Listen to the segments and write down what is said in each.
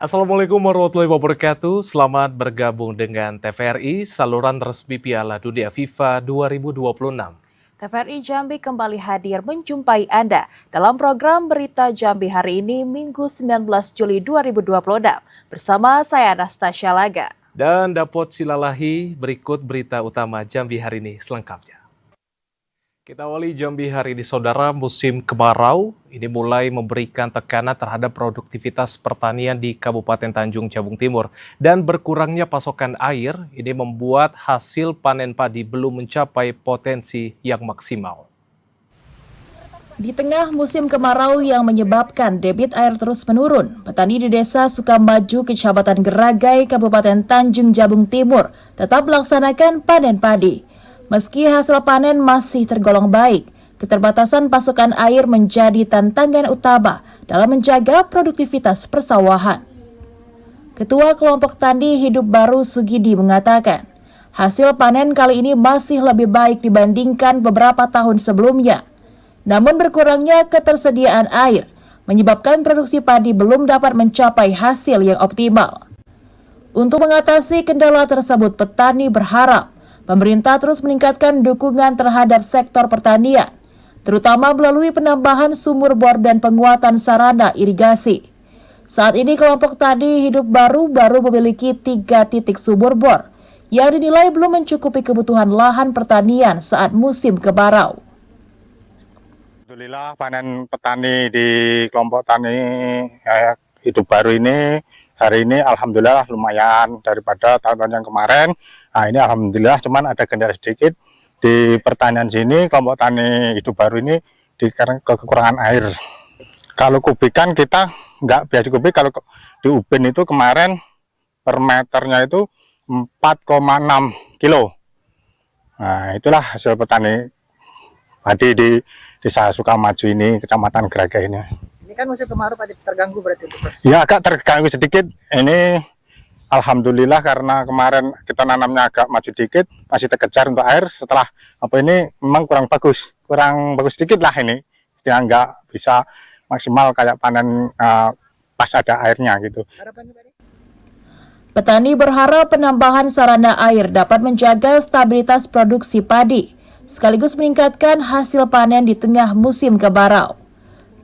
Assalamualaikum warahmatullahi wabarakatuh. Selamat bergabung dengan TVRI, saluran resmi Piala Dunia FIFA 2026. TVRI Jambi kembali hadir menjumpai Anda dalam program Berita Jambi hari ini, Minggu 19 Juli 2026. Bersama saya Anastasia Laga. Dan Dapot Silalahi, berikut berita utama Jambi hari ini selengkapnya. Kita awali Jambi hari ini, saudara. Musim kemarau ini mulai memberikan tekanan terhadap produktivitas pertanian di Kabupaten Tanjung Jabung Timur. Dan berkurangnya pasokan air ini membuat hasil panen padi belum mencapai potensi yang maksimal. Di tengah musim kemarau yang menyebabkan debit air terus menurun, petani di Desa Sukamaju, Kecamatan Geragai, Kabupaten Tanjung Jabung Timur tetap melaksanakan panen padi. Meski hasil panen masih tergolong baik, keterbatasan pasokan air menjadi tantangan utama dalam menjaga produktivitas persawahan. Ketua Kelompok Tani Hidup Baru Sugidi mengatakan, hasil panen kali ini masih lebih baik dibandingkan beberapa tahun sebelumnya. Namun berkurangnya ketersediaan air menyebabkan produksi padi belum dapat mencapai hasil yang optimal. Untuk mengatasi kendala tersebut, petani berharap pemerintah terus meningkatkan dukungan terhadap sektor pertanian, terutama melalui penambahan sumur bor dan penguatan sarana irigasi. Saat ini kelompok tani Hidup Baru memiliki 3 titik sumur bor yang dinilai belum mencukupi kebutuhan lahan pertanian saat musim kemarau. Alhamdulillah panen petani di kelompok tani Hidup Baru ini hari ini alhamdulillah lumayan daripada tahun-tahun yang kemarin. Nah ini alhamdulillah, cuman ada kendala sedikit di pertanian sini. Kelompok tani Hidup Baru ini karena kekurangan air. Kalau kubikan kita nggak biasa kubik, kalau di Ubin itu kemarin per meternya itu 4,6 kilo. Nah itulah hasil petani padi di Desa Sukamaju ini, Kecamatan Geragai ini. Ini kan musim kemarau padi terganggu berarti itu, Bos? Ya agak terganggu sedikit. Ini alhamdulillah karena kemarin kita nanamnya agak maju dikit, masih terkejar untuk air. Setelah ini memang kurang bagus sedikit lah ini. Setidaknya nggak bisa maksimal kayak panen pas ada airnya gitu. Petani berharap penambahan sarana air dapat menjaga stabilitas produksi padi, sekaligus meningkatkan hasil panen di tengah musim kemarau.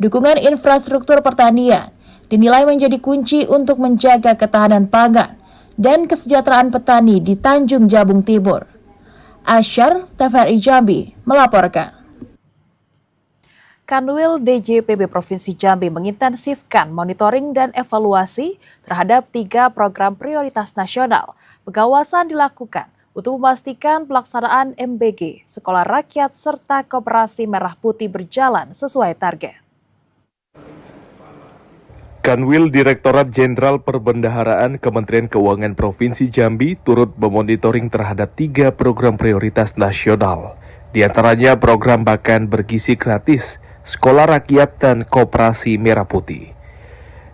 Dukungan infrastruktur pertanian dinilai menjadi kunci untuk menjaga ketahanan pangan dan kesejahteraan petani di Tanjung Jabung Timur. Asyar, TVRI Jambi, melaporkan. Kanwil DJPB Provinsi Jambi mengintensifkan monitoring dan evaluasi terhadap 3 program prioritas nasional. Pengawasan dilakukan untuk memastikan pelaksanaan MBG, Sekolah Rakyat, serta Koperasi Merah Putih berjalan sesuai target. Kanwil Direktorat Jenderal Perbendaharaan Kementerian Keuangan Provinsi Jambi turut memonitoring terhadap 3 program prioritas nasional. Di antaranya program Makan Bergizi Gratis, Sekolah Rakyat, dan Koperasi Merah Putih.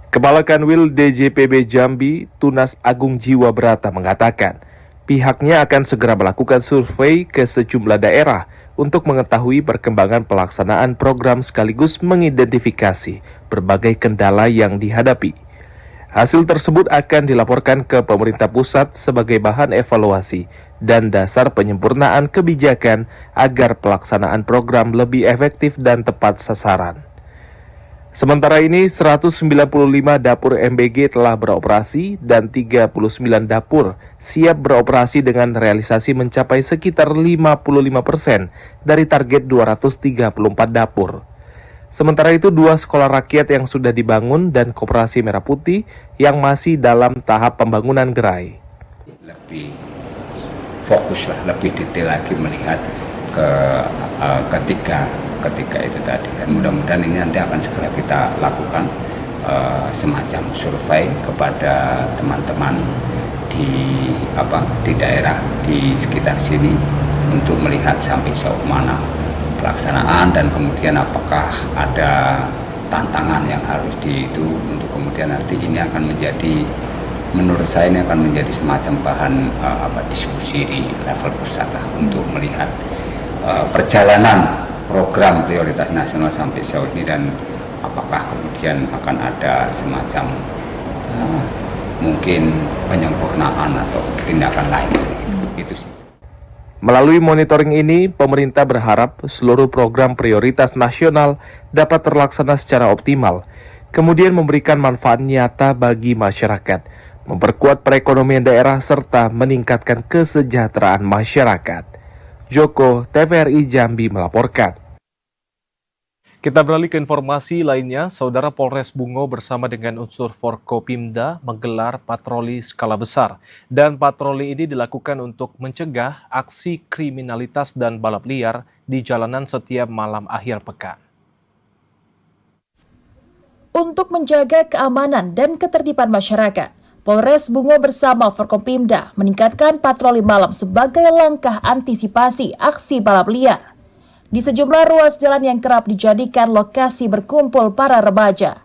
Kepala Kanwil DJPB Jambi, Tunas Agung Jiwa Brata mengatakan, pihaknya akan segera melakukan survei ke sejumlah daerah untuk mengetahui perkembangan pelaksanaan program sekaligus mengidentifikasi berbagai kendala yang dihadapi. Hasil tersebut akan dilaporkan ke pemerintah pusat sebagai bahan evaluasi dan dasar penyempurnaan kebijakan agar pelaksanaan program lebih efektif dan tepat sasaran. Sementara ini, 195 dapur MBG telah beroperasi dan 39 dapur siap beroperasi dengan realisasi mencapai sekitar 55% dari target 234 dapur. Sementara itu, 2 sekolah rakyat yang sudah dibangun dan Koperasi Merah Putih yang masih dalam tahap pembangunan gerai. Lebih fokus lah, lebih detail lagi melihat ke ketika itu tadi, dan mudah-mudahan ini nanti akan segera kita lakukan semacam survei kepada teman-teman di daerah di sekitar sini untuk melihat sampai sejauh mana pelaksanaan dan kemudian apakah ada tantangan yang harus untuk kemudian nanti ini akan menjadi, menurut saya ini akan menjadi semacam bahan diskusi di level pusat lah untuk melihat perjalanan program prioritas nasional sampai sejauh ini dan apakah kemudian akan ada semacam mungkin penyempurnaan atau tindakan lain. Itu sih. Melalui monitoring ini, pemerintah berharap seluruh program prioritas nasional dapat terlaksana secara optimal, kemudian memberikan manfaat nyata bagi masyarakat, memperkuat perekonomian daerah, serta meningkatkan kesejahteraan masyarakat. Joko, TVRI Jambi melaporkan. Kita beralih ke informasi lainnya. Saudara, Polres Bungo bersama dengan unsur Forkopimda menggelar patroli skala besar. Dan patroli ini dilakukan untuk mencegah aksi kriminalitas dan balap liar di jalanan setiap malam akhir pekan. Untuk menjaga keamanan dan ketertiban masyarakat, Polres Bungo bersama Forkopimda meningkatkan patroli malam sebagai langkah antisipasi aksi balap liar di sejumlah ruas jalan yang kerap dijadikan lokasi berkumpul para remaja.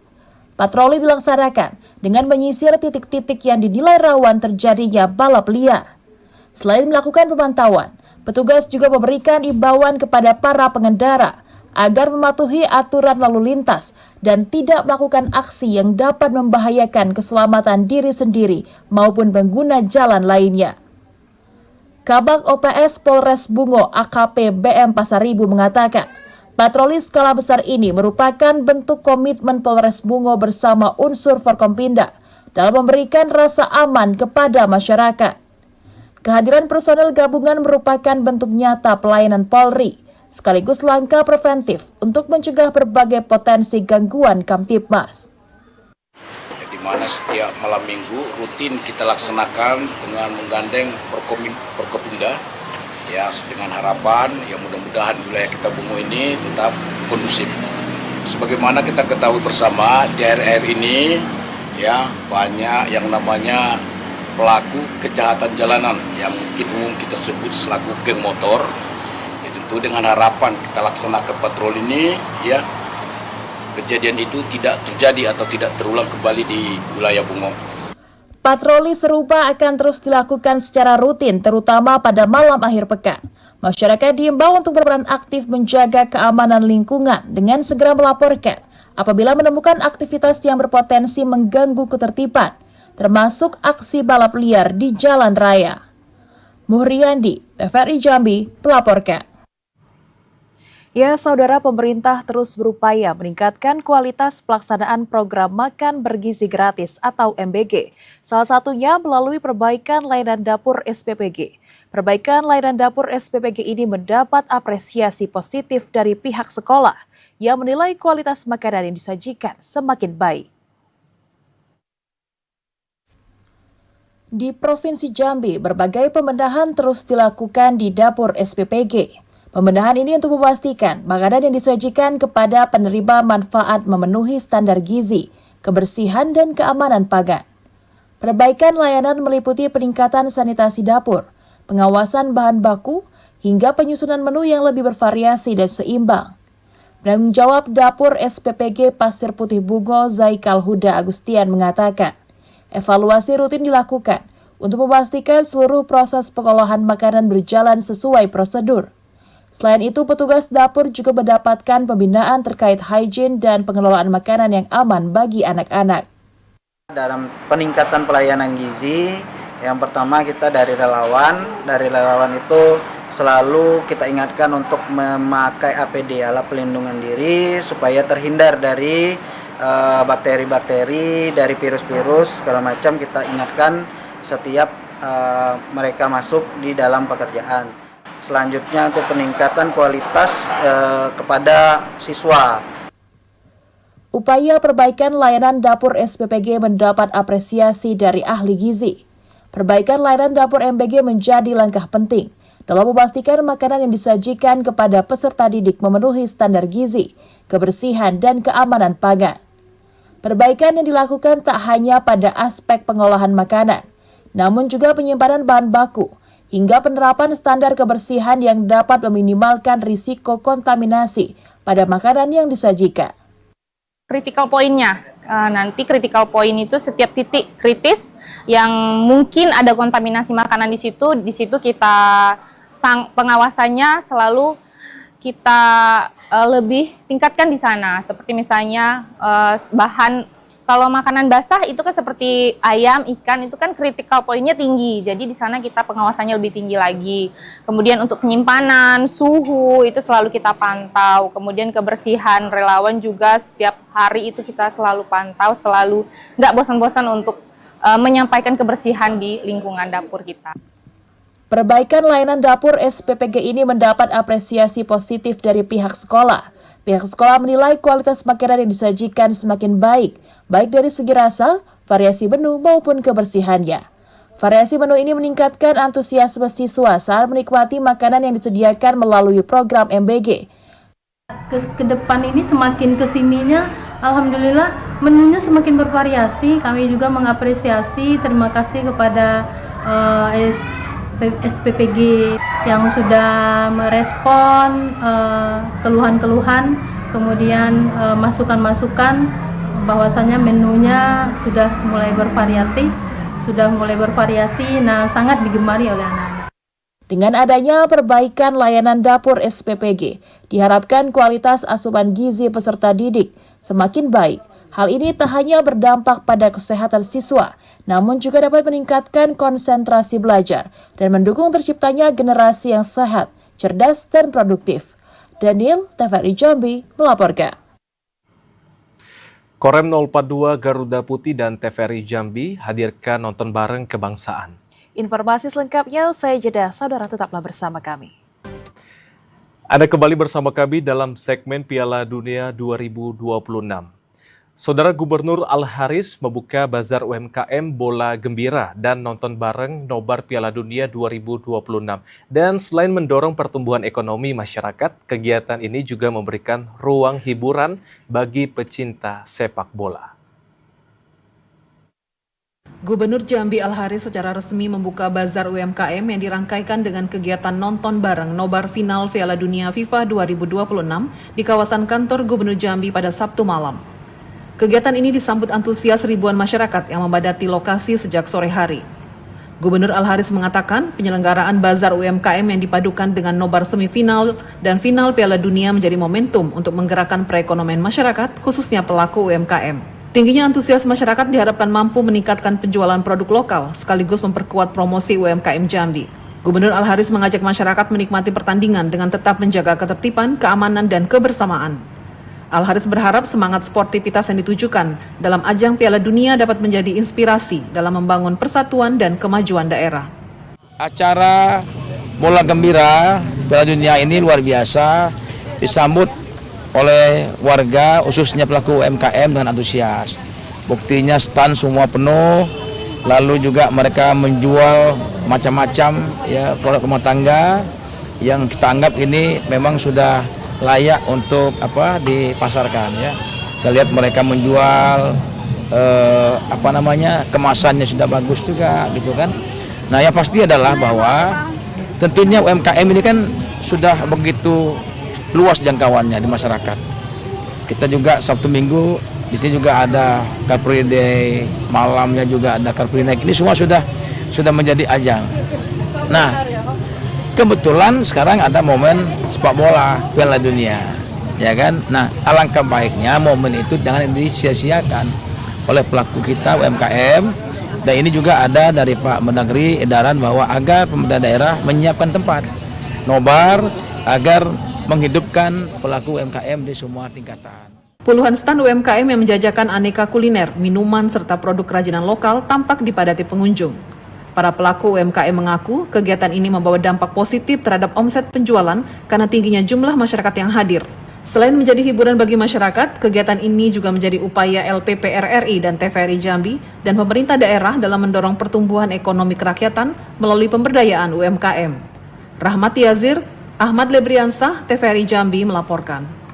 Patroli dilaksanakan dengan menyisir titik-titik yang dinilai rawan terjadinya balap liar. Selain melakukan pemantauan, petugas juga memberikan imbauan kepada para pengendara agar mematuhi aturan lalu lintas dan tidak melakukan aksi yang dapat membahayakan keselamatan diri sendiri maupun pengguna jalan lainnya. Kabag OPS Polres Bungo AKP BM Pasaribu mengatakan, patroli skala besar ini merupakan bentuk komitmen Polres Bungo bersama unsur Forkopimda dalam memberikan rasa aman kepada masyarakat. Kehadiran personel gabungan merupakan bentuk nyata pelayanan Polri, sekaligus langkah preventif untuk mencegah berbagai potensi gangguan Kamtibmas. Di mana setiap malam minggu rutin kita laksanakan dengan menggandeng Forkopimda ya, dengan harapan ya mudah-mudahan wilayah kita Bungo ini tetap kondusif. Sebagaimana kita ketahui bersama di daerah ini ya banyak yang namanya pelaku kejahatan jalanan yang mungkin umum kita sebut selaku geng motor. Ya, tentu dengan harapan kita laksanakan patroli ini ya, kejadian itu tidak terjadi atau tidak terulang kembali di wilayah Bungo. Patroli serupa akan terus dilakukan secara rutin, terutama pada malam akhir pekan. Masyarakat diimbau untuk berperan aktif menjaga keamanan lingkungan dengan segera melaporkan apabila menemukan aktivitas yang berpotensi mengganggu ketertiban, termasuk aksi balap liar di jalan raya. Muhriandi, TVRI Jambi, melaporkan. Ya, saudara, pemerintah terus berupaya meningkatkan kualitas pelaksanaan program makan bergizi gratis atau MBG. Salah satunya melalui perbaikan layanan dapur SPPG. Perbaikan layanan dapur SPPG ini mendapat apresiasi positif dari pihak sekolah yang menilai kualitas makanan yang disajikan semakin baik. Di Provinsi Jambi, berbagai pembenahan terus dilakukan di dapur SPPG. Pembenahan ini untuk memastikan makanan yang disajikan kepada penerima manfaat memenuhi standar gizi, kebersihan, dan keamanan pangan. Perbaikan layanan meliputi peningkatan sanitasi dapur, pengawasan bahan baku, hingga penyusunan menu yang lebih bervariasi dan seimbang. Penanggung jawab dapur SPPG Pasir Putih Bungo, Zaikal Huda Agustian mengatakan, evaluasi rutin dilakukan untuk memastikan seluruh proses pengolahan makanan berjalan sesuai prosedur. Selain itu, petugas dapur juga mendapatkan pembinaan terkait hygiene dan pengelolaan makanan yang aman bagi anak-anak. Dalam peningkatan pelayanan gizi, yang pertama kita dari relawan. Dari relawan itu selalu kita ingatkan untuk memakai APD, alat pelindungan diri, supaya terhindar dari bakteri-bakteri, dari virus-virus, segala macam kita ingatkan setiap mereka masuk di dalam pekerjaan. Selanjutnya untuk peningkatan kualitas kepada siswa. Upaya perbaikan layanan dapur SPPG mendapat apresiasi dari ahli gizi. Perbaikan layanan dapur MBG menjadi langkah penting dalam memastikan makanan yang disajikan kepada peserta didik memenuhi standar gizi, kebersihan, dan keamanan pangan. Perbaikan yang dilakukan tak hanya pada aspek pengolahan makanan, namun juga penyimpanan bahan baku, hingga penerapan standar kebersihan yang dapat meminimalkan risiko kontaminasi pada makanan yang disajikan. Critical point-nya, nanti critical point itu setiap titik kritis yang mungkin ada kontaminasi makanan di situ kita pengawasannya selalu kita lebih tingkatkan di sana. Seperti misalnya bahan Kalau makanan basah itu kan seperti ayam, ikan itu kan critical point-nya tinggi. Jadi di sana kita pengawasannya lebih tinggi lagi. Kemudian untuk penyimpanan, suhu itu selalu kita pantau. Kemudian kebersihan relawan juga setiap hari itu kita selalu pantau, selalu nggak bosan-bosan untuk menyampaikan kebersihan di lingkungan dapur kita. Perbaikan layanan dapur SPPG ini mendapat apresiasi positif dari pihak sekolah. Pihak sekolah menilai kualitas makanan yang disajikan semakin baik dari segi rasa, variasi menu maupun kebersihannya. Variasi menu ini meningkatkan antusiasme siswa saat menikmati makanan yang disediakan melalui program MBG. Ke depan ini semakin kesininya, alhamdulillah menunya semakin bervariasi. Kami juga mengapresiasi, terima kasih kepada SPPG yang sudah merespon keluhan-keluhan, kemudian masukan-masukan bahwasanya menunya sudah mulai bervariasi, nah sangat digemari oleh anak-anak. Dengan adanya perbaikan layanan dapur SPPG, diharapkan kualitas asupan gizi peserta didik semakin baik. Hal ini tak hanya berdampak pada kesehatan siswa, namun juga dapat meningkatkan konsentrasi belajar dan mendukung terciptanya generasi yang sehat, cerdas, dan produktif. Daniel, TVRI Jambi, melaporkan. Korem 042 Garuda Putih dan TVRI Jambi hadirkan nonton bareng kebangsaan. Informasi selengkapnya usai jeda, saudara tetaplah bersama kami. Anda kembali bersama kami dalam segmen Piala Dunia 2026. Saudara Gubernur Al-Haris membuka bazar UMKM bola gembira dan nonton bareng nobar Piala Dunia 2026. Dan selain mendorong pertumbuhan ekonomi masyarakat, kegiatan ini juga memberikan ruang hiburan bagi pecinta sepak bola. Gubernur Jambi Al-Haris secara resmi membuka bazar UMKM yang dirangkaikan dengan kegiatan nonton bareng nobar final Piala Dunia FIFA 2026 di kawasan kantor Gubernur Jambi pada Sabtu malam. Kegiatan ini disambut antusias ribuan masyarakat yang memadati lokasi sejak sore hari. Gubernur Al-Haris mengatakan penyelenggaraan bazar UMKM yang dipadukan dengan nobar semifinal dan final Piala Dunia menjadi momentum untuk menggerakkan perekonomian masyarakat, khususnya pelaku UMKM. Tingginya antusias masyarakat diharapkan mampu meningkatkan penjualan produk lokal sekaligus memperkuat promosi UMKM Jambi. Gubernur Al-Haris mengajak masyarakat menikmati pertandingan dengan tetap menjaga ketertiban, keamanan, dan kebersamaan. Al-Haris berharap semangat sportivitas yang ditujukan dalam ajang Piala Dunia dapat menjadi inspirasi dalam membangun persatuan dan kemajuan daerah. Acara bola gembira Piala Dunia ini luar biasa, disambut oleh warga khususnya pelaku UMKM dengan antusias. Buktinya stand semua penuh, lalu juga mereka menjual macam-macam ya produk rumah tangga yang kita anggap ini memang sudah layak untuk dipasarkan ya. Saya lihat mereka menjual kemasannya sudah bagus juga gitu kan. Nah, yang pasti adalah bahwa tentunya UMKM ini kan sudah begitu luas jangkauannya di masyarakat. Kita juga Sabtu Minggu di sini juga ada Car Free Day, malamnya juga ada Car Free Night. Ini semua sudah menjadi ajang. Nah, kebetulan sekarang ada momen sepak bola Piala Dunia, ya kan? Nah, alangkah baiknya momen itu jangan disia-siakan oleh pelaku kita UMKM. Dan ini juga ada dari Pak Mendagri edaran bahwa agar pemerintah daerah menyiapkan tempat nobar agar menghidupkan pelaku UMKM di semua tingkatan. Puluhan stand UMKM yang menjajakan aneka kuliner, minuman, serta produk kerajinan lokal tampak dipadati pengunjung. Para pelaku UMKM mengaku kegiatan ini membawa dampak positif terhadap omset penjualan karena tingginya jumlah masyarakat yang hadir. Selain menjadi hiburan bagi masyarakat, kegiatan ini juga menjadi upaya LPPR RI dan TVRI Jambi dan pemerintah daerah dalam mendorong pertumbuhan ekonomi kerakyatan melalui pemberdayaan UMKM. Rahmati Yazir, Ahmad Lebriansah, TVRI Jambi melaporkan.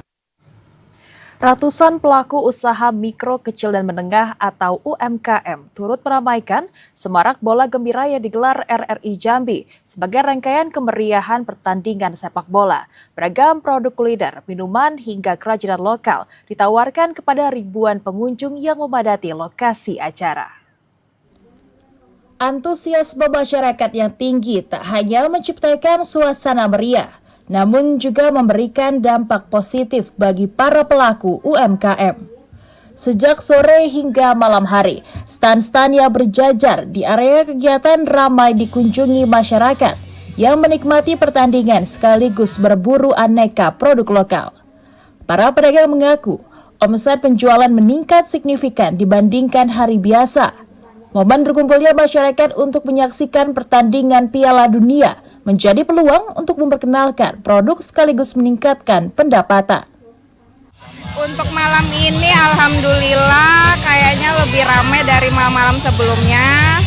Ratusan pelaku usaha mikro, kecil, dan menengah atau UMKM turut meramaikan semarak bola gembira yang digelar RRI Jambi sebagai rangkaian kemeriahan pertandingan sepak bola. Beragam produk kuliner, minuman, hingga kerajinan lokal ditawarkan kepada ribuan pengunjung yang memadati lokasi acara. Antusiasme masyarakat yang tinggi tak hanya menciptakan suasana meriah, namun juga memberikan dampak positif bagi para pelaku UMKM. Sejak sore hingga malam hari, stan-stan yang berjajar di area kegiatan ramai dikunjungi masyarakat yang menikmati pertandingan sekaligus berburu aneka produk lokal. Para pedagang mengaku, omset penjualan meningkat signifikan dibandingkan hari biasa. Momen berkumpulnya masyarakat untuk menyaksikan pertandingan Piala Dunia menjadi peluang untuk memperkenalkan produk sekaligus meningkatkan pendapatan. Untuk malam ini alhamdulillah kayaknya lebih ramai dari malam-malam sebelumnya.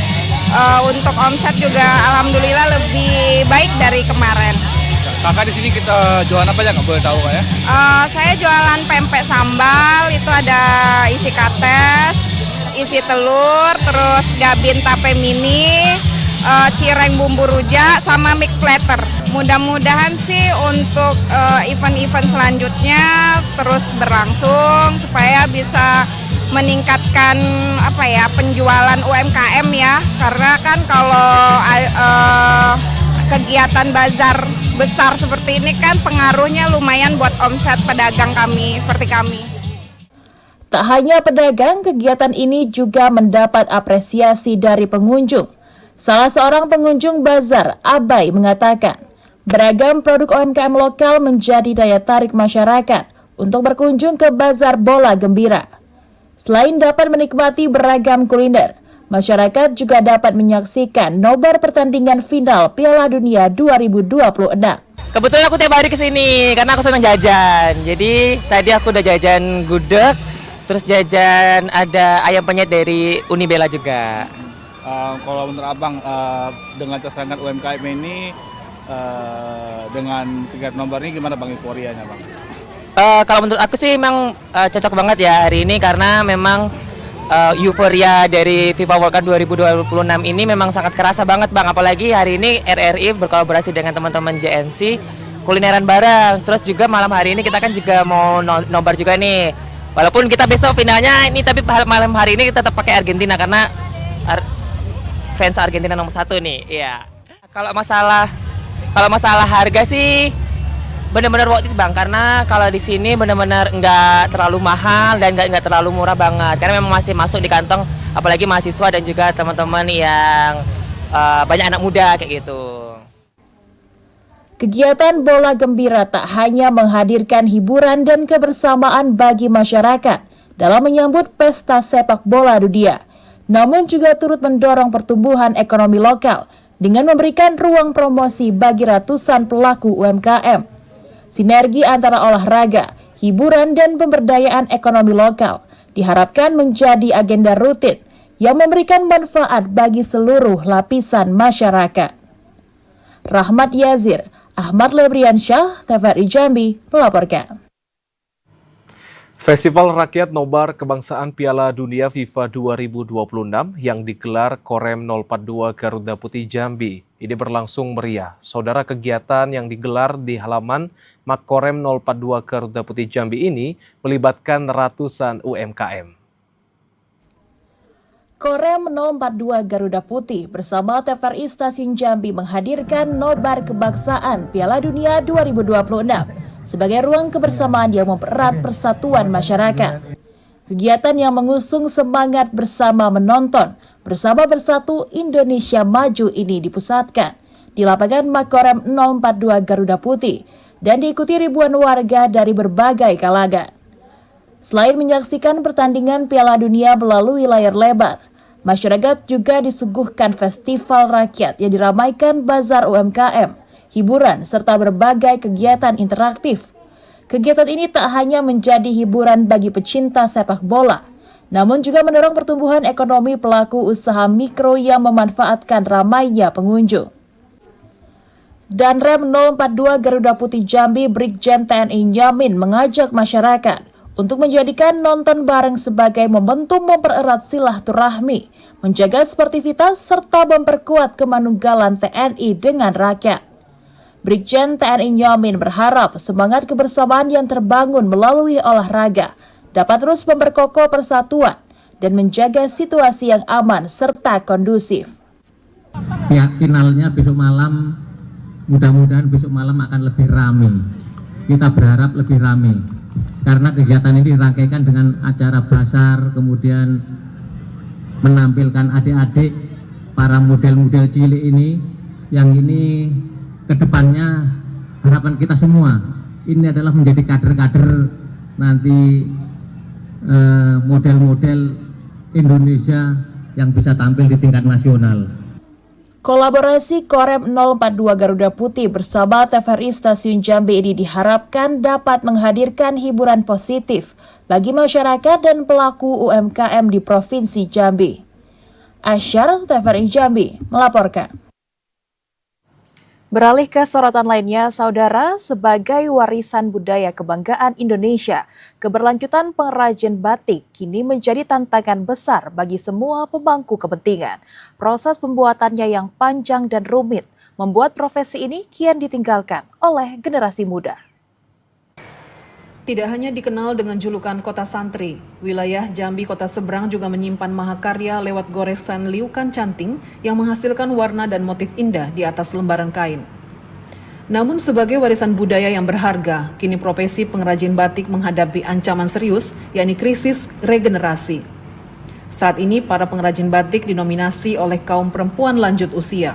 Untuk omset juga alhamdulillah lebih baik dari kemarin. Kakak di sini kita jualan apa aja, nggak boleh tahu Kak ya? Saya jualan pempek sambal, itu ada isi kates, isi telur, terus gabin tape mini, cireng bumbu rujak, sama mix platter. Mudah-mudahan sih untuk event-event selanjutnya terus berlangsung supaya bisa meningkatkan penjualan UMKM ya, karena kan kalau kegiatan bazar besar seperti ini kan pengaruhnya lumayan buat omset pedagang kami seperti kami. Tak hanya pedagang, kegiatan ini juga mendapat apresiasi dari pengunjung. Salah seorang pengunjung bazar, Abai, mengatakan, beragam produk UMKM lokal menjadi daya tarik masyarakat untuk berkunjung ke Bazar Bola Gembira. Selain dapat menikmati beragam kuliner, masyarakat juga dapat menyaksikan nobar pertandingan final Piala Dunia 2026. Kebetulan aku tiap hari kesini karena aku senang jajan. Jadi tadi aku udah jajan gudeg, terus jajan ada ayam penyet dari Unibela juga. Kalau menurut Abang, dengan tersangat UMKM ini, dengan kegiatan nobar ini gimana Bang euforianya Bang? Kalau menurut aku sih memang cocok banget ya hari ini karena memang euforia dari FIFA World Cup 2026 ini memang sangat kerasa banget Bang. Apalagi hari ini RRI berkolaborasi dengan teman-teman JNC kulineran bareng. Terus juga malam hari ini kita kan juga mau nobar juga nih. Walaupun kita besok finalnya ini, tapi malam hari ini kita tetap pakai Argentina karena fans Argentina nomor 1 nih. Iya. Kalau masalah harga sih benar-benar worth it Bang, karena kalau di sini benar-benar nggak terlalu mahal dan nggak terlalu murah banget, karena memang masih masuk di kantong apalagi mahasiswa dan juga teman-teman yang banyak anak muda kayak gitu. Kegiatan Bola Gembira tak hanya menghadirkan hiburan dan kebersamaan bagi masyarakat dalam menyambut pesta sepak bola dunia, namun juga turut mendorong pertumbuhan ekonomi lokal dengan memberikan ruang promosi bagi ratusan pelaku UMKM. Sinergi antara olahraga, hiburan, dan pemberdayaan ekonomi lokal diharapkan menjadi agenda rutin yang memberikan manfaat bagi seluruh lapisan masyarakat. Rahmat Yazir, Ahmad Lebriansyah, TVRI Jambi melaporkan. Festival Rakyat Nobar Kebangsaan Piala Dunia FIFA 2026 yang digelar Korem 042 Garuda Putih Jambi ini berlangsung meriah. Saudara, kegiatan yang digelar di halaman Makorem 042 Garuda Putih Jambi ini melibatkan ratusan UMKM. Korem 042 Garuda Putih bersama TVRI Stasiun Jambi menghadirkan Nobar Kebangsaan Piala Dunia 2026 sebagai ruang kebersamaan yang mempererat persatuan masyarakat. Kegiatan yang mengusung semangat bersama menonton, bersama bersatu Indonesia Maju ini dipusatkan di lapangan Makorem 042 Garuda Putih dan diikuti ribuan warga dari berbagai kalangan. Selain menyaksikan pertandingan Piala Dunia melalui layar lebar, masyarakat juga disuguhkan festival rakyat yang diramaikan bazar UMKM, hiburan, serta berbagai kegiatan interaktif. Kegiatan ini tak hanya menjadi hiburan bagi pecinta sepak bola, namun juga mendorong pertumbuhan ekonomi pelaku usaha mikro yang memanfaatkan ramainya pengunjung. Danrem 042 Garuda Putih Jambi Brigjen TNI Nyamin mengajak masyarakat untuk menjadikan nonton bareng sebagai momentum mempererat silaturahmi, menjaga sportivitas, serta memperkuat kemanunggalan TNI dengan rakyat. Brigjen TNI Nyamin berharap semangat kebersamaan yang terbangun melalui olahraga dapat terus memperkokoh persatuan dan menjaga situasi yang aman serta kondusif. Ya, finalnya besok malam, mudah-mudahan besok malam akan lebih ramai. Kita berharap lebih ramai. karena kegiatan ini dirangkaikan dengan acara basar, kemudian menampilkan adik-adik para model-model cilik ini, yang ini kedepannya harapan kita semua ini adalah menjadi kader-kader nanti model-model Indonesia yang bisa tampil di tingkat nasional. Kolaborasi Korem 042 Garuda Putih bersama TVRI Stasiun Jambi ini diharapkan dapat menghadirkan hiburan positif bagi masyarakat dan pelaku UMKM di Provinsi Jambi. Asyar, TVRI Jambi, melaporkan. Beralih ke sorotan lainnya, saudara, sebagai warisan budaya kebanggaan Indonesia, keberlanjutan pengrajin batik kini menjadi tantangan besar bagi semua pemangku kepentingan. Proses pembuatannya yang panjang dan rumit membuat profesi ini kian ditinggalkan oleh generasi muda. Tidak hanya dikenal dengan julukan kota santri, wilayah Jambi Kota Seberang juga menyimpan mahakarya lewat goresan liukan canting yang menghasilkan warna dan motif indah di atas lembaran kain. Namun sebagai warisan budaya yang berharga, kini profesi pengrajin batik menghadapi ancaman serius, yakni krisis regenerasi. Saat ini para pengrajin batik dinominasi oleh kaum perempuan lanjut usia.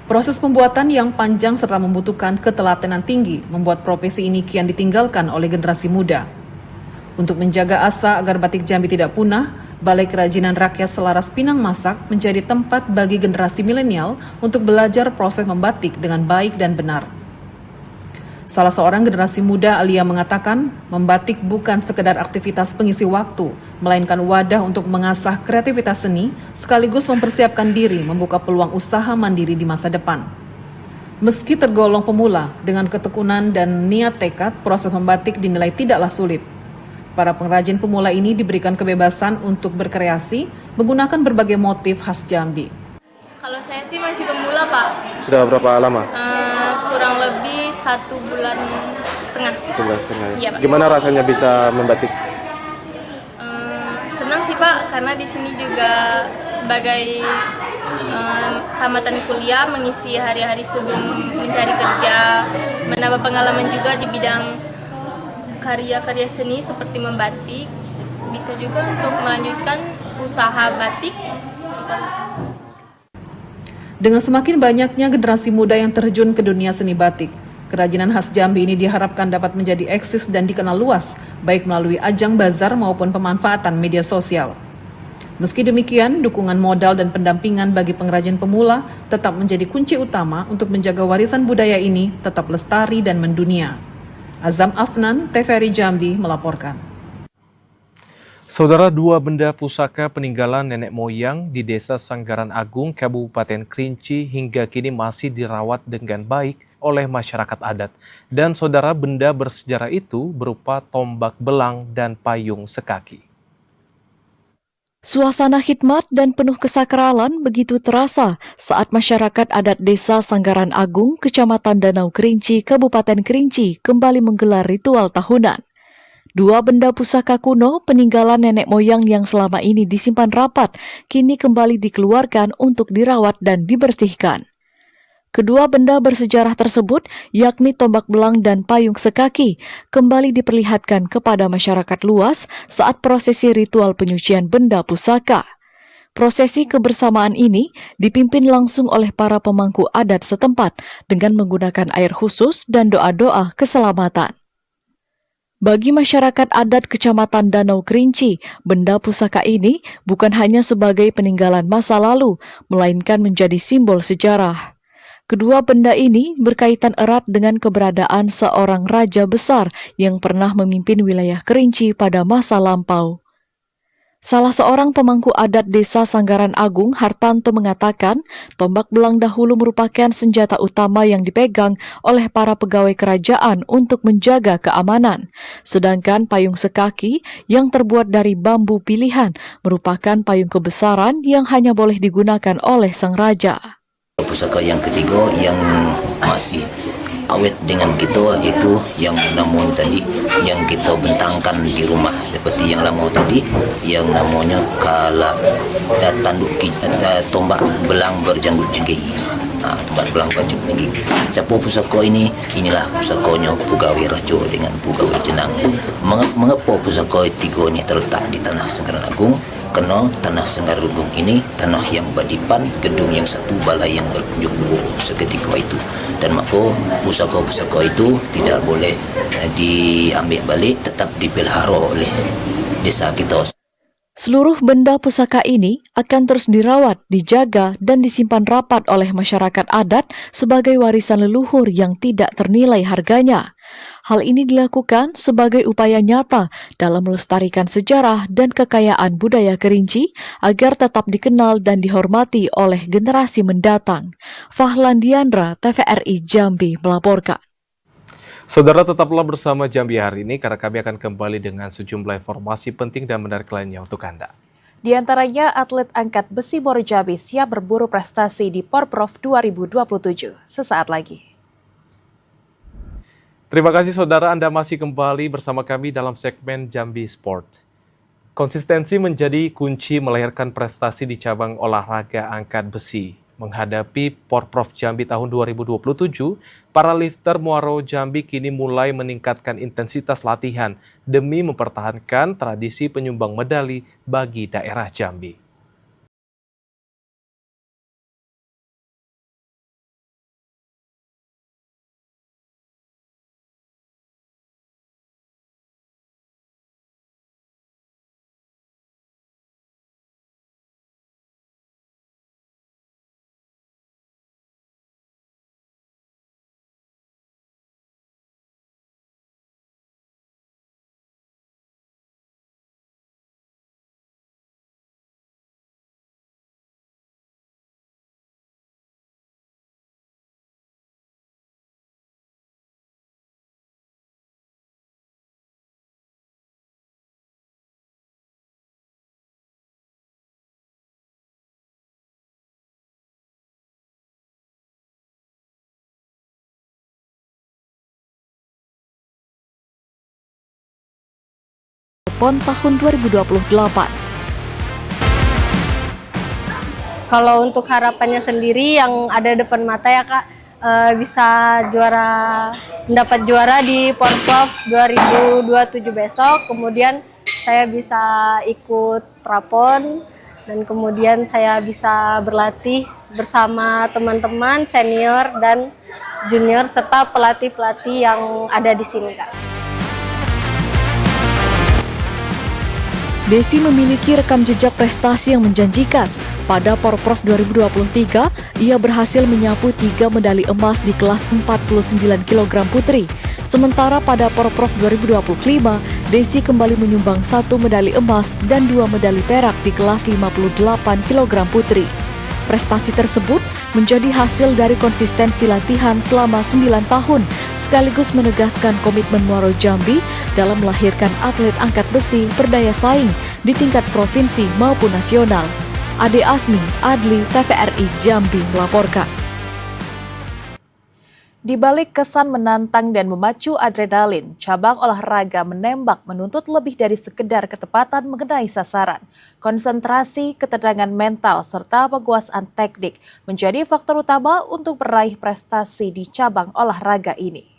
Proses pembuatan yang panjang serta membutuhkan ketelatenan tinggi membuat profesi ini kian ditinggalkan oleh generasi muda. Untuk menjaga asa agar batik Jambi tidak punah, Balai Kerajinan Rakyat Selaras Pinang Masak menjadi tempat bagi generasi milenial untuk belajar proses membatik dengan baik dan benar. Salah seorang generasi muda, Alia, mengatakan membatik bukan sekedar aktivitas pengisi waktu, melainkan wadah untuk mengasah kreativitas seni sekaligus mempersiapkan diri membuka peluang usaha mandiri di masa depan. Meski tergolong pemula, dengan ketekunan dan niat tekad, proses membatik dinilai tidaklah sulit. Para pengrajin pemula ini diberikan kebebasan untuk berkreasi menggunakan berbagai motif khas Jambi. Kalau saya sih masih pemula, Pak. Sudah berapa lama? Kurang lebih 1,5 bulan. 1,5 bulan. Iya, Pak. Gimana rasanya bisa membatik? Senang sih, Pak, karena di sini juga sebagai tamatan kuliah mengisi hari-hari sebelum mencari kerja, menambah pengalaman juga di bidang karya-karya seni seperti membatik, bisa juga untuk melanjutkan usaha batik. Dengan semakin banyaknya generasi muda yang terjun ke dunia seni batik, kerajinan khas Jambi ini diharapkan dapat menjadi eksis dan dikenal luas, baik melalui ajang bazar maupun pemanfaatan media sosial. Meski demikian, dukungan modal dan pendampingan bagi pengrajin pemula tetap menjadi kunci utama untuk menjaga warisan budaya ini tetap lestari dan mendunia. Azam Afnan, TVRI Jambi melaporkan. Saudara, 2 benda pusaka peninggalan nenek moyang di Desa Sanggaran Agung, Kabupaten Kerinci hingga kini masih dirawat dengan baik oleh masyarakat adat. Dan saudara, benda bersejarah itu berupa tombak belang dan payung sekaki. Suasana khidmat dan penuh kesakralan begitu terasa saat masyarakat adat Desa Sanggaran Agung, Kecamatan Danau Kerinci, Kabupaten Kerinci kembali menggelar ritual tahunan. 2 benda pusaka kuno peninggalan nenek moyang yang selama ini disimpan rapat kini kembali dikeluarkan untuk dirawat dan dibersihkan. Kedua benda bersejarah tersebut, yakni tombak belang dan payung sekaki, kembali diperlihatkan kepada masyarakat luas saat prosesi ritual penyucian benda pusaka. Prosesi kebersamaan ini dipimpin langsung oleh para pemangku adat setempat dengan menggunakan air khusus dan doa-doa keselamatan. Bagi masyarakat adat Kecamatan Danau Kerinci, benda pusaka ini bukan hanya sebagai peninggalan masa lalu, melainkan menjadi simbol sejarah. Kedua benda ini berkaitan erat dengan keberadaan seorang raja besar yang pernah memimpin wilayah Kerinci pada masa lampau. Salah seorang pemangku adat Desa Sanggaran Agung, Hartanto, mengatakan tombak belang dahulu merupakan senjata utama yang dipegang oleh para pegawai kerajaan untuk menjaga keamanan. Sedangkan payung sekaki yang terbuat dari bambu pilihan merupakan payung kebesaran yang hanya boleh digunakan oleh sang raja. Pusaka yang ketiga yang masih awet dengan kita itu yang namanya tadi yang kita bentangkan di rumah seperti yang lama tadi yang namanya kala tanduk tombak belang berjanggut jengkei. tempat belang baju lagi. Capo pusako ini, inilah pusakonya Pugawai Rajo dengan Pugawai Jenang. Mengapa pusako tiga ini terletak di tanah Senggaran Agung? Karena tanah Senggaran Agung ini tanah yang badipan, gedung yang satu, balai yang berkunjung dua seketika itu. Dan maka pusaka-pusaka itu tidak boleh diambil balik, tetap dipelihara oleh desa kita. Seluruh benda pusaka ini akan terus dirawat, dijaga, dan disimpan rapat oleh masyarakat adat sebagai warisan leluhur yang tidak ternilai harganya. Hal ini dilakukan sebagai upaya nyata dalam melestarikan sejarah dan kekayaan budaya Kerinci agar tetap dikenal dan dihormati oleh generasi mendatang. Fahlan Diandra, TVRI Jambi melaporkan. Saudara, tetaplah bersama Jambi hari ini karena kami akan kembali dengan sejumlah informasi penting dan menarik lainnya untuk Anda. Di antaranya, atlet angkat besi Muaro Jambi siap berburu prestasi di Porprov 2027. Sesaat lagi. Terima kasih saudara, Anda masih kembali bersama kami dalam segmen Jambi Sport. Konsistensi menjadi kunci melahirkan prestasi di cabang olahraga angkat besi. Menghadapi Porprov Jambi tahun 2027, para lifter Muaro Jambi kini mulai meningkatkan intensitas latihan demi mempertahankan tradisi penyumbang medali bagi daerah Jambi. PON tahun 2028. Kalau untuk harapannya sendiri yang ada depan mata ya Kak, bisa mendapat juara di Porprov 2027 besok, kemudian saya bisa ikut prapon, dan kemudian saya bisa berlatih bersama teman-teman senior dan junior serta pelatih-pelatih yang ada di sini Kak. Desi memiliki rekam jejak prestasi yang menjanjikan. Pada Porprov 2023, ia berhasil menyapu 3 medali emas di kelas 49 kg putri. Sementara pada Porprov 2025, Desi kembali menyumbang 1 medali emas dan 2 medali perak di kelas 58 kg putri. Prestasi tersebut menjadi hasil dari konsistensi latihan selama 9 tahun, sekaligus menegaskan komitmen Muaro Jambi dalam melahirkan atlet angkat besi berdaya saing di tingkat provinsi maupun nasional. Ade Asmi, Adli, TVRI Jambi melaporkan. Di balik kesan menantang dan memacu adrenalin, cabang olahraga menembak menuntut lebih dari sekedar ketepatan mengenai sasaran. Konsentrasi, ketenangan mental, serta penguasaan teknik menjadi faktor utama untuk meraih prestasi di cabang olahraga ini.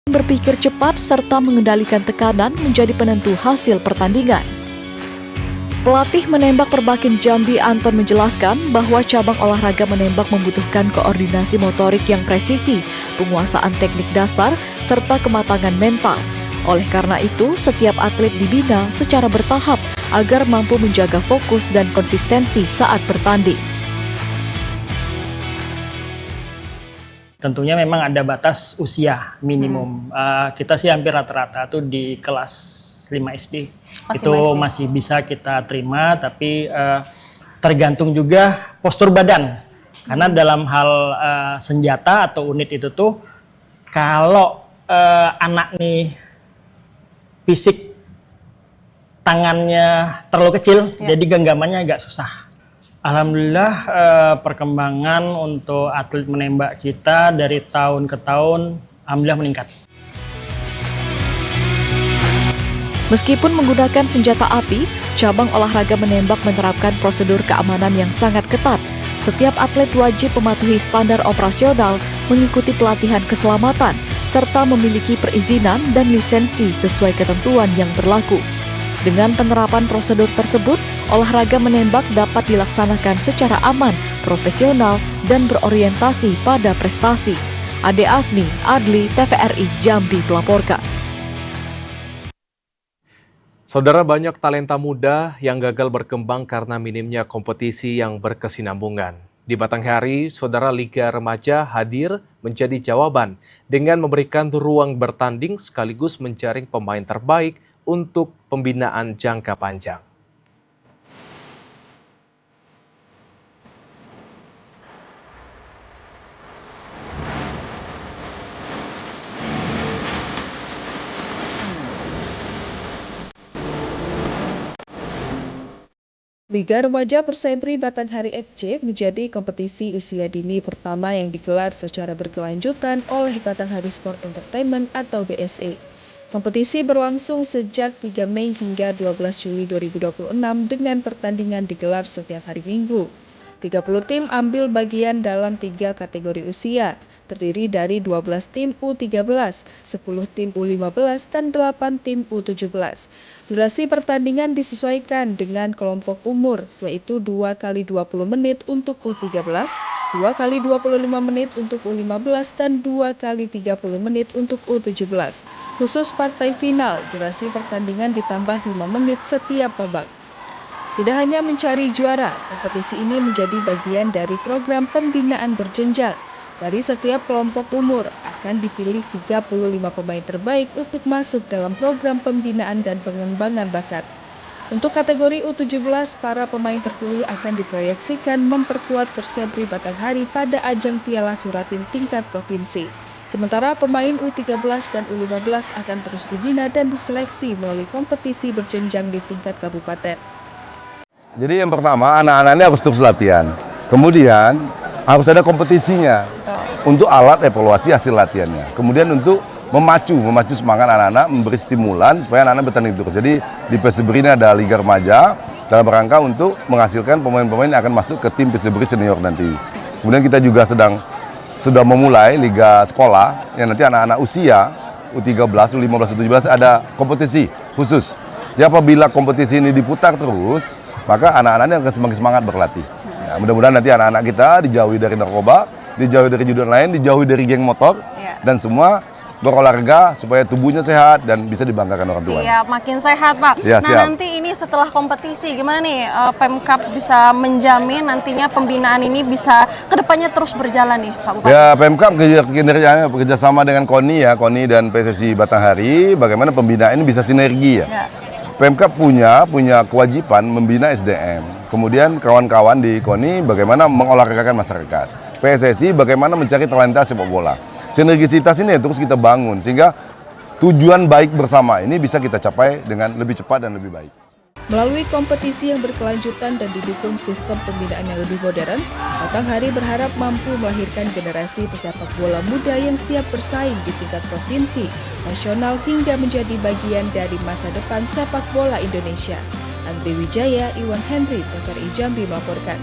Berpikir cepat serta mengendalikan tekanan menjadi penentu hasil pertandingan. Pelatih menembak Perbakin Jambi Anton menjelaskan bahwa cabang olahraga menembak membutuhkan koordinasi motorik yang presisi, penguasaan teknik dasar, serta kematangan mental. Oleh karena itu, setiap atlet dibina secara bertahap agar mampu menjaga fokus dan konsistensi saat bertanding. Tentunya memang ada batas usia minimum. Kita sih hampir rata-rata tuh di kelas 5 SD. Itu masih bisa kita terima, tapi tergantung juga postur badan. Karena dalam hal senjata atau unit itu tuh, kalau anak nih fisik tangannya terlalu kecil, jadi genggamannya agak susah. Alhamdulillah perkembangan untuk atlet menembak kita dari tahun ke tahun alhamdulillah meningkat. Meskipun menggunakan senjata api, cabang olahraga menembak menerapkan prosedur keamanan yang sangat ketat. Setiap atlet wajib mematuhi standar operasional, mengikuti pelatihan keselamatan, serta memiliki perizinan dan lisensi sesuai ketentuan yang berlaku. Dengan penerapan prosedur tersebut, olahraga menembak dapat dilaksanakan secara aman, profesional, dan berorientasi pada prestasi. Ade Asmi, Adli, TVRI Jambi melaporkan. Saudara, banyak talenta muda yang gagal berkembang karena minimnya kompetisi yang berkesinambungan. Di Batanghari, saudara, Liga Remaja hadir menjadi jawaban dengan memberikan ruang bertanding sekaligus menjaring pemain terbaik untuk pembinaan jangka panjang. Liga Remaja Persentri Batanghari FC menjadi kompetisi usia dini pertama yang digelar secara berkelanjutan oleh Batanghari Sport Entertainment atau BSE. Kompetisi berlangsung sejak 3 Mei hingga 12 Juli 2026 dengan pertandingan digelar setiap hari Minggu. 30 tim ambil bagian dalam 3 kategori usia, terdiri dari 12 tim U13, 10 tim U15, dan 8 tim U17. Durasi pertandingan disesuaikan dengan kelompok umur, yaitu 2 kali 20 menit untuk U13, 2 kali 25 menit untuk U15, dan 2 kali 30 menit untuk U17. Khusus partai final, durasi pertandingan ditambah 5 menit setiap babak. Tidak hanya mencari juara, kompetisi ini menjadi bagian dari program pembinaan berjenjang. Dari setiap kelompok umur akan dipilih 35 pemain terbaik untuk masuk dalam program pembinaan dan pengembangan bakat. Untuk kategori U17, para pemain terpilih akan diproyeksikan memperkuat Persentri Batanghari pada ajang Piala Suratin tingkat provinsi. Sementara pemain U13 dan U15 akan terus dibina dan diseleksi melalui kompetisi berjenjang di tingkat kabupaten. Jadi yang pertama, anak-anak ini harus terus latihan. Kemudian harus ada kompetisinya untuk alat evaluasi hasil latihannya. Kemudian untuk memacu semangat anak-anak, memberi stimulan supaya anak-anak bertanding terus. Jadi di Persebri ini ada Liga Remaja dalam rangka untuk menghasilkan pemain-pemain yang akan masuk ke tim Persebri senior nanti. Kemudian kita juga sudah memulai Liga Sekolah yang nanti anak-anak usia U13, U15, U17 ada kompetisi khusus. Jadi apabila kompetisi ini diputar terus, maka anak-anaknya akan semakin semangat berlatih. Ya, mudah-mudahan nanti anak-anak kita dijauhi dari narkoba, dijauhi dari judi lain, dijauhi dari geng motor, dan semua berolahraga supaya tubuhnya sehat dan bisa dibanggakan orang tua. Siap, makin sehat Pak. Ya, nah siap. nanti ini setelah kompetisi gimana nih Pemkab bisa menjamin nantinya pembinaan ini bisa kedepannya terus berjalan nih Pak Bupati? Ya, Pemkab kinerjanya bekerjasama dengan KONI dan PSSI Batanghari, bagaimana pembinaan ini bisa sinergi ya. Pemkab punya kewajiban membina SDM. Kemudian kawan-kawan di KONI bagaimana mengolahragakan masyarakat. PSSI bagaimana mencari talenta sepak bola. Sinergisitas ini terus kita bangun sehingga tujuan baik bersama ini bisa kita capai dengan lebih cepat dan lebih baik. Melalui kompetisi yang berkelanjutan dan didukung sistem pembinaan yang lebih modern, Batanghari berharap mampu melahirkan generasi pesepak bola muda yang siap bersaing di tingkat provinsi, nasional hingga menjadi bagian dari masa depan sepak bola Indonesia. Andri Wijaya, Iwan Henry, TVRI Jambi melaporkan.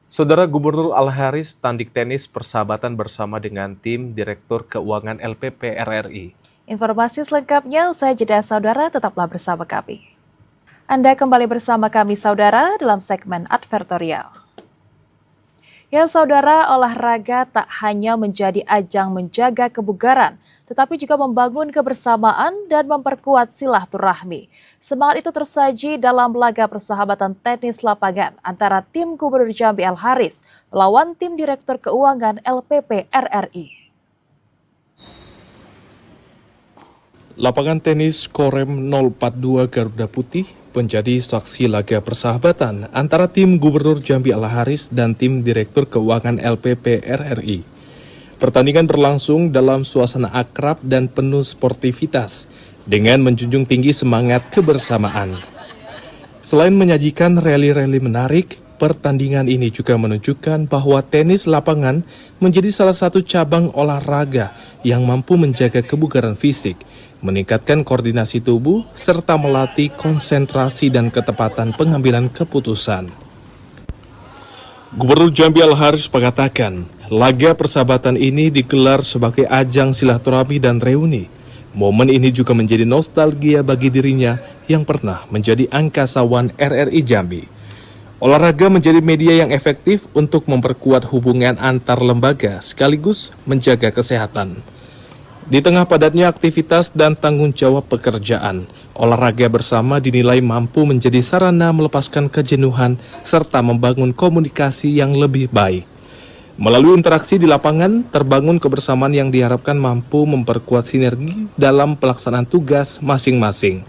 Saudara, Gubernur Al-Haris tandik tenis persahabatan bersama dengan tim Direktur Keuangan LPP RRI. Informasi selengkapnya usai jeda, saudara, tetaplah bersama kami. Anda kembali bersama kami, saudara, dalam segmen advertorial. Ya saudara, olahraga tak hanya menjadi ajang menjaga kebugaran, tetapi juga membangun kebersamaan dan memperkuat silaturahmi. Semangat itu tersaji dalam laga persahabatan tenis lapangan antara tim Gubernur Jambi Al-Haris melawan tim Direktur Keuangan LPP RRI. Lapangan tenis Korem 042 Garuda Putih menjadi saksi laga persahabatan antara tim Gubernur Jambi Al-Haris dan tim Direktur Keuangan LPP RRI. Pertandingan berlangsung dalam suasana akrab dan penuh sportivitas dengan menjunjung tinggi semangat kebersamaan. Selain menyajikan rally-rally menarik, pertandingan ini juga menunjukkan bahwa tenis lapangan menjadi salah satu cabang olahraga yang mampu menjaga kebugaran fisik, meningkatkan koordinasi tubuh, serta melatih konsentrasi dan ketepatan pengambilan keputusan. Gubernur Jambi Al-Haris mengatakan, laga persahabatan ini digelar sebagai ajang silaturahmi dan reuni. Momen ini juga menjadi nostalgia bagi dirinya yang pernah menjadi angkasawan RRI Jambi. Olahraga menjadi media yang efektif untuk memperkuat hubungan antar lembaga sekaligus menjaga kesehatan. Di tengah padatnya aktivitas dan tanggung jawab pekerjaan, olahraga bersama dinilai mampu menjadi sarana melepaskan kejenuhan serta membangun komunikasi yang lebih baik. Melalui interaksi di lapangan, terbangun kebersamaan yang diharapkan mampu memperkuat sinergi dalam pelaksanaan tugas masing-masing.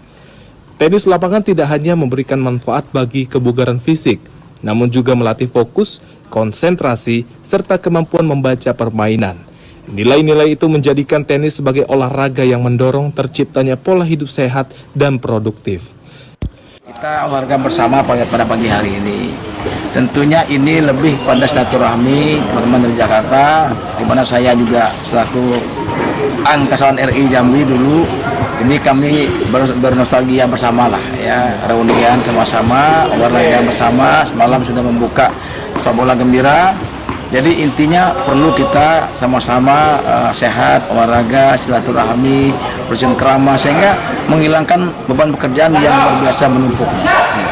Tenis lapangan tidak hanya memberikan manfaat bagi kebugaran fisik, namun juga melatih fokus, konsentrasi, serta kemampuan membaca permainan. Nilai-nilai itu menjadikan tenis sebagai olahraga yang mendorong terciptanya pola hidup sehat dan produktif. Kita olahraga bersama pada pagi hari ini. Tentunya ini lebih pada silaturahmi teman-teman dari Jakarta, di mana saya juga selaku angkasawan RI Jambi dulu. Ini kami bernostalgia bersama lah ya, reunian sama-sama, olahraga bersama, semalam sudah membuka sepak bola gembira. Jadi intinya perlu kita sama-sama sehat, olahraga, silaturahmi, bersihin kerama sehingga menghilangkan beban pekerjaan yang luar biasa menumpuk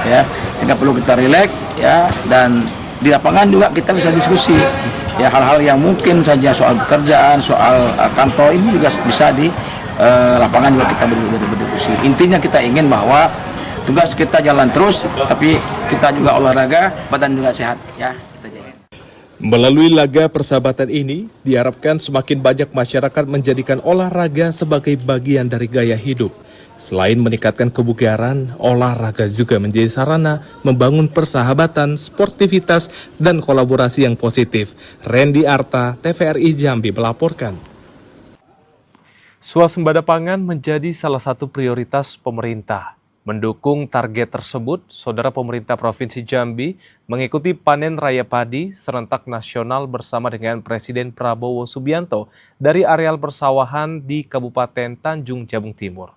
ya. Sehingga perlu kita rileks ya, dan di lapangan juga kita bisa diskusi ya, hal-hal yang mungkin saja soal pekerjaan, soal kantor ini juga bisa di lapangan juga kita berdiskusi. Intinya kita ingin bahwa tugas kita jalan terus, tapi kita juga olahraga, badan juga sehat ya. Melalui laga persahabatan ini, diharapkan semakin banyak masyarakat menjadikan olahraga sebagai bagian dari gaya hidup. Selain meningkatkan kebugaran, olahraga juga menjadi sarana membangun persahabatan, sportivitas, dan kolaborasi yang positif. Randy Arta, TVRI Jambi melaporkan. Swasembada pangan menjadi salah satu prioritas pemerintah. Mendukung target tersebut, Saudara Pemerintah Provinsi Jambi mengikuti panen raya padi serentak nasional bersama dengan Presiden Prabowo Subianto dari areal persawahan di Kabupaten Tanjung Jabung Timur.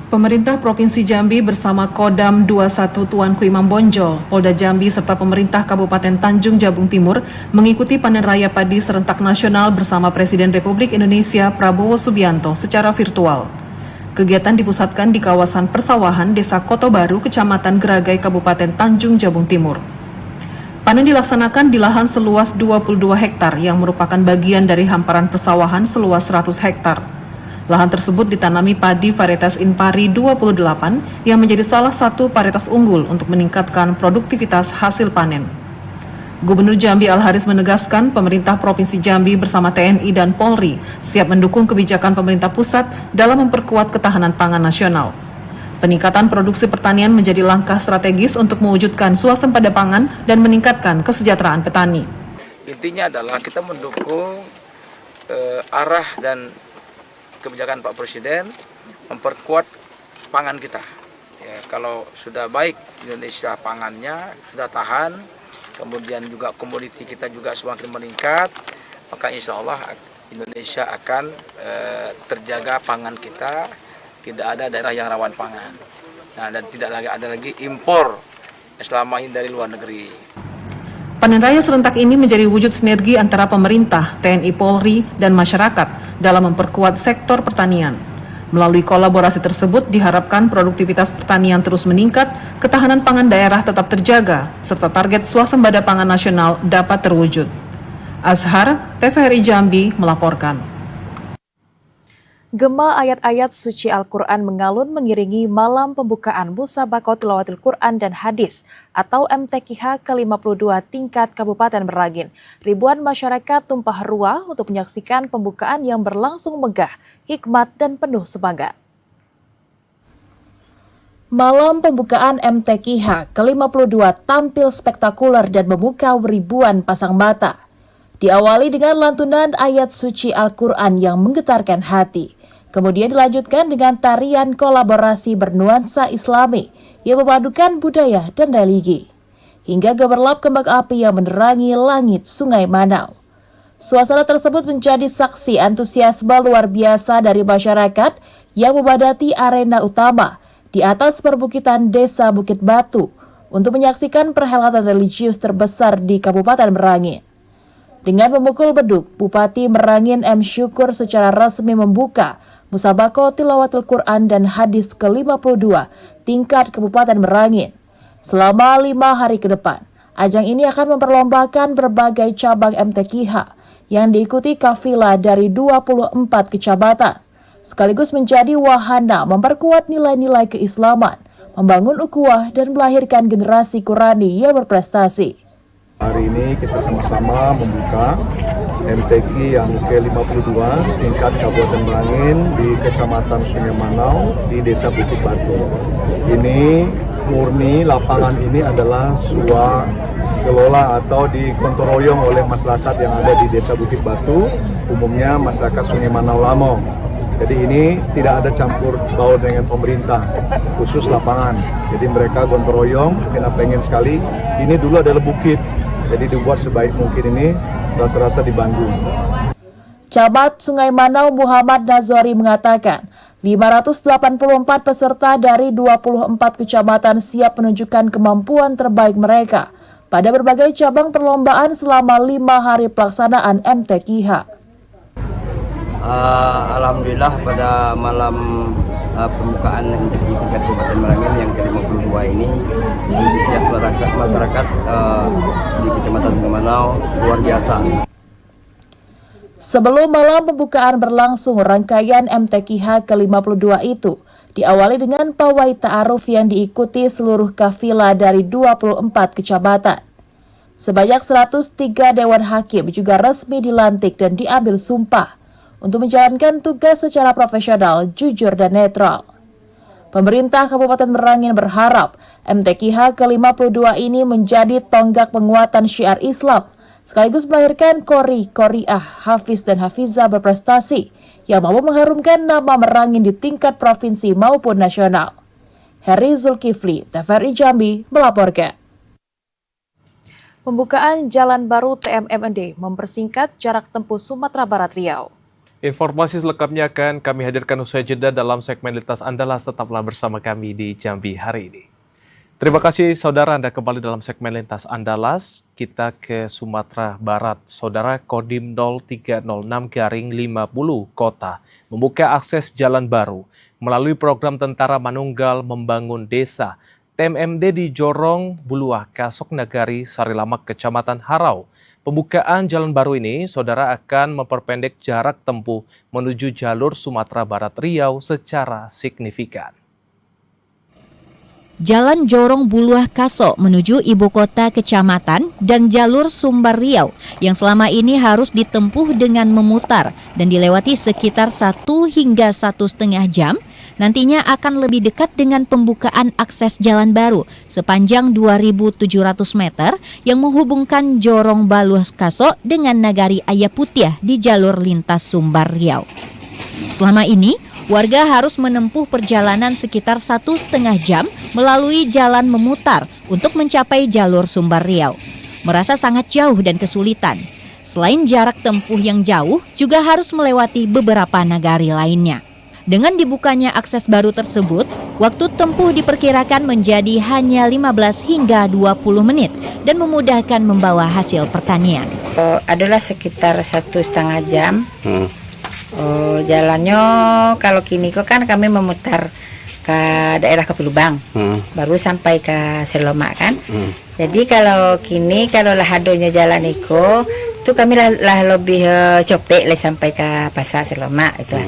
Pemerintah Provinsi Jambi bersama Kodam 21 Tuanku Imam Bonjol, Polda Jambi serta pemerintah Kabupaten Tanjung Jabung Timur mengikuti panen raya padi serentak nasional bersama Presiden Republik Indonesia Prabowo Subianto secara virtual. Kegiatan dipusatkan di kawasan persawahan Desa Koto Baru, Kecamatan Geragai, Kabupaten Tanjung Jabung Timur. Panen dilaksanakan di lahan seluas 22 hektar yang merupakan bagian dari hamparan persawahan seluas 100 hektar. Lahan tersebut ditanami padi varietas Inpari 28 yang menjadi salah satu varietas unggul untuk meningkatkan produktivitas hasil panen. Gubernur Jambi Al-Haris menegaskan pemerintah Provinsi Jambi bersama TNI dan Polri siap mendukung kebijakan pemerintah pusat dalam memperkuat ketahanan pangan nasional. Peningkatan produksi pertanian menjadi langkah strategis untuk mewujudkan swasembada pangan dan meningkatkan kesejahteraan petani. Intinya adalah kita mendukung arah dan kebijakan Pak Presiden memperkuat pangan kita. Ya, kalau sudah baik Indonesia pangannya sudah tahan, kemudian juga komoditi kita juga semakin meningkat, maka insya Allah Indonesia akan terjaga pangan kita, tidak ada daerah yang rawan pangan. Nah, dan tidak ada lagi impor selama ini dari luar negeri. Panen raya serentak ini menjadi wujud sinergi antara pemerintah, TNI Polri, dan masyarakat dalam memperkuat sektor pertanian. Melalui kolaborasi tersebut diharapkan produktivitas pertanian terus meningkat, ketahanan pangan daerah tetap terjaga, serta target swasembada pangan nasional dapat terwujud. Azhar, TVRI Jambi melaporkan. Gema ayat-ayat suci Al-Quran mengalun mengiringi malam pembukaan Musabaqah Tilawatil Quran dan Hadis atau MTQH ke-52 tingkat Kabupaten Merangin. Ribuan masyarakat tumpah ruah untuk menyaksikan pembukaan yang berlangsung megah, hikmat, dan penuh semangat. Malam pembukaan MTQH ke-52 tampil spektakuler dan memukau ribuan pasang mata. Diawali dengan lantunan ayat suci Al-Quran yang menggetarkan hati. Kemudian dilanjutkan dengan tarian kolaborasi bernuansa Islami yang memadukan budaya dan religi. Hingga gemerlap kembang api yang menerangi langit Sungai Manau. Suasana tersebut menjadi saksi antusiasme luar biasa dari masyarakat yang memadati arena utama di atas perbukitan Desa Bukit Batu untuk menyaksikan perhelatan religius terbesar di Kabupaten Merangin. Dengan memukul beduk, Bupati Merangin M. Syukur secara resmi membuka Musabaqah Tilawatil Quran dan Hadis ke-52 tingkat Kabupaten Merangin. Selama 5 hari ke depan, ajang ini akan memperlombakan berbagai cabang MTQH yang diikuti kafilah dari 24 kecamatan, sekaligus menjadi wahana memperkuat nilai-nilai keislaman, membangun ukhuwah dan melahirkan generasi Qurani yang berprestasi. Hari ini kita sama-sama membuka MTQ yang ke-52 tingkat Kabupaten Merangin di Kecamatan Sungai Manau di Desa Bukit Batu. Ini murni lapangan ini adalah kelola atau dikontoroyong oleh masyarakat yang ada di Desa Bukit Batu, umumnya masyarakat Sungai Manau Lamo. Jadi ini tidak ada campur baur dengan pemerintah, khusus lapangan. Jadi mereka gontoroyong, kita pengen sekali, ini dulu adalah bukit. Jadi dibuat sebaik mungkin ini, rasa-rasa di Bandung. Camat Sungai Manau Muhammad Nazori mengatakan, 584 peserta dari 24 kecamatan siap menunjukkan kemampuan terbaik mereka pada berbagai cabang perlombaan selama 5 hari pelaksanaan MTQH. Alhamdulillah pada malam pembukaan MTQ tingkat Kabupaten Merangin yang ke-52 ini antusias masyarakat di Kecamatan Sungai Manau luar biasa. Sebelum malam pembukaan berlangsung, rangkaian MTQH ke-52 itu diawali dengan pawai ta'aruf yang diikuti seluruh kafilah dari 24 kecamatan. Sebanyak 103 Dewan Hakim juga resmi dilantik dan diambil sumpah untuk menjalankan tugas secara profesional, jujur, dan netral. Pemerintah Kabupaten Merangin berharap MTQH ke-52 ini menjadi tonggak penguatan syiar Islam, sekaligus melahirkan qori-qoriah, hafiz, dan hafizah berprestasi yang mampu mengharumkan nama Merangin di tingkat provinsi maupun nasional. Heri Zulkifli, TVRI Jambi, melaporkan. Pembukaan Jalan Baru TMMND mempersingkat jarak tempuh Sumatera Barat Riau. Informasi selengkapnya akan kami hadirkan usai jeda dalam segmen Lintas Andalas. Tetaplah bersama kami di Jambi hari ini. Terima kasih saudara, Anda kembali dalam segmen Lintas Andalas. Kita ke Sumatera Barat. Saudara, Kodim 0306-50 Kota membuka akses jalan baru melalui program Tentara Manunggal Membangun Desa TMMD di Jorong, Buluah, Kasok Nagari, Sarilamak, Kecamatan Harau. Pembukaan jalan baru ini, saudara, akan memperpendek jarak tempuh menuju jalur Sumatera Barat Riau secara signifikan. Jalan Jorong Buluah Kasok menuju ibu kota kecamatan dan jalur Sumbar Riau yang selama ini harus ditempuh dengan memutar dan dilewati sekitar 1 hingga 1,5 jam, nantinya akan lebih dekat dengan pembukaan akses jalan baru sepanjang 2.700 meter yang menghubungkan Jorong Buluah Kasok dengan Nagari Ayaputiah di jalur lintas Sumbar Riau. Selama ini, warga harus menempuh perjalanan sekitar 1,5 jam melalui jalan memutar untuk mencapai jalur Sumbar Riau. Merasa sangat jauh dan kesulitan. Selain jarak tempuh yang jauh, juga harus melewati beberapa nagari lainnya. Dengan dibukanya akses baru tersebut, waktu tempuh diperkirakan menjadi hanya 15 hingga 20 menit dan memudahkan membawa hasil pertanian. Adalah sekitar 1,5 jam. Oh, jalannya kalau kini kok kan kami memutar ke daerah Kepulubang, baru sampai ke Selomak kan. Jadi kalau kini kalau lah adanya jalan itu kami lah lebih copek lah sampai ke pasar Selomak itu.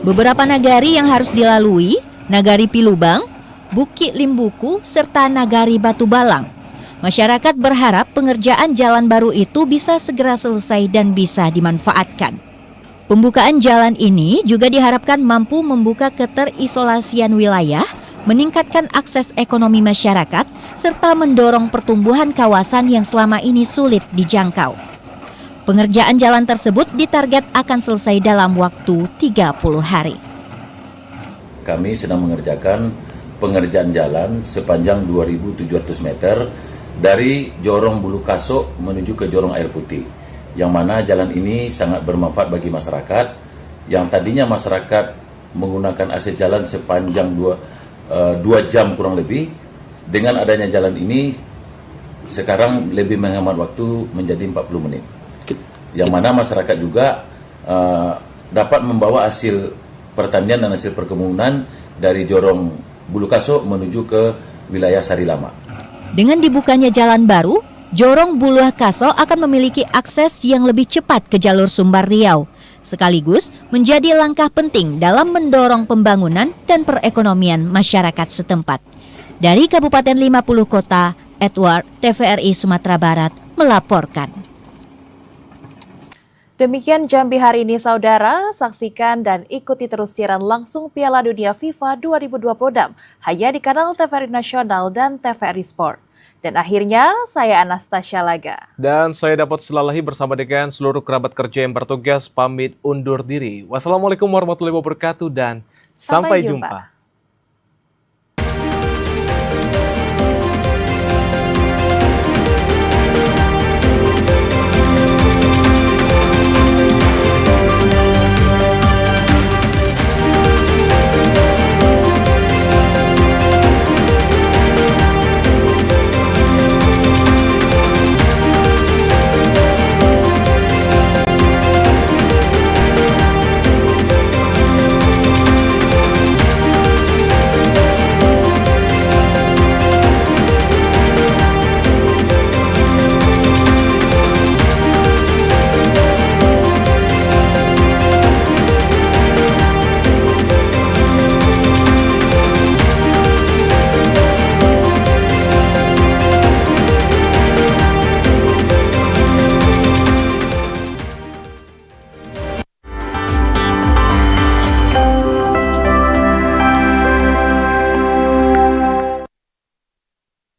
Beberapa nagari yang harus dilalui, Nagari Pilubang, Bukit Limbuku, serta Nagari Batu Balang. Masyarakat berharap pengerjaan jalan baru itu bisa segera selesai dan bisa dimanfaatkan. Pembukaan jalan ini juga diharapkan mampu membuka keterisolasian wilayah, meningkatkan akses ekonomi masyarakat, serta mendorong pertumbuhan kawasan yang selama ini sulit dijangkau. Pengerjaan jalan tersebut ditarget akan selesai dalam waktu 30 hari. Kami sedang mengerjakan pengerjaan jalan sepanjang 2.700 meter dari Jorong Bulu Kaso menuju ke Jorong Air Putih, yang mana jalan ini sangat bermanfaat bagi masyarakat. Yang tadinya masyarakat menggunakan akses jalan sepanjang 2 jam kurang lebih, dengan adanya jalan ini sekarang lebih menghemat waktu menjadi 40 menit. Yang mana masyarakat juga dapat membawa hasil pertanian dan hasil perkebunan dari Jorong Bulu Kaso menuju ke wilayah Sari Lama. Dengan dibukanya jalan baru, Jorong Bulu Kaso akan memiliki akses yang lebih cepat ke jalur Sumbar Riau, sekaligus menjadi langkah penting dalam mendorong pembangunan dan perekonomian masyarakat setempat. Dari Kabupaten 50 Kota, Edward, TVRI Sumatera Barat, melaporkan. Demikian Jambi hari ini saudara, saksikan dan ikuti terus siaran langsung Piala Dunia FIFA 2026 hanya di kanal TVRI Nasional dan TVRI Sport. Dan akhirnya saya Anastasia Laga. Dan saya dapat selalahi bersama dengan seluruh kerabat kerja yang bertugas pamit undur diri. Wassalamualaikum warahmatullahi wabarakatuh dan sampai jumpa.